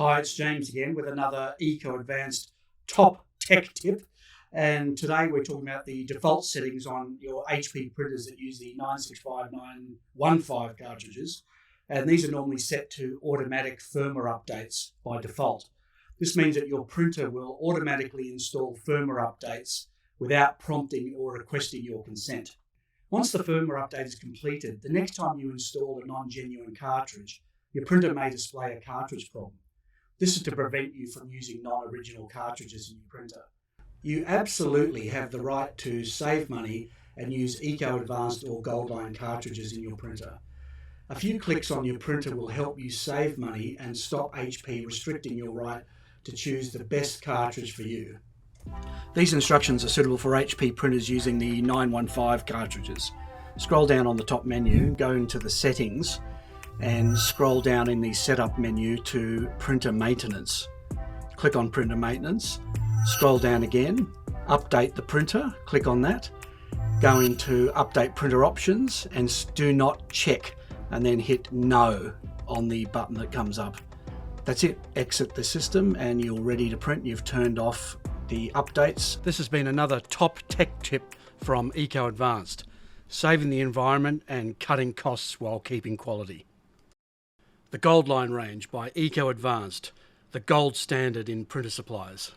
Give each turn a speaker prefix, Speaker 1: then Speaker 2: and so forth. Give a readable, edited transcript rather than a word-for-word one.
Speaker 1: Hi, it's James again with another ECOAdvanced top tech tip. And today we're talking about the default settings on your HP printers that use the 965-915 cartridges. And these are normally set to automatic firmware updates by default. This means that your printer will automatically install firmware updates without prompting or requesting your consent. Once the firmware update is completed, the next time you install a non-genuine cartridge, your printer may display a cartridge problem. This is to prevent you from using non-original cartridges in your printer. You absolutely have the right to save money and use ECOAdvanced or Goldline cartridges in your printer. A few clicks on your printer will help you save money and stop HP restricting your right to choose the best cartridge for you. These instructions are suitable for HP printers using the 915 cartridges. Scroll down on the top menu, go into the settings, and scroll down in the setup menu to printer maintenance. Click on printer maintenance, scroll down again, update the printer, click on that, go into update printer options and do not check, and then hit no on the button that comes up. That's it, exit the system and you're ready to print. You've turned off the updates. This has been another top tech tip from ECOAdvanced, saving the environment and cutting costs while keeping quality. The Goldline range by ECOAdvanced, the gold standard in printer supplies.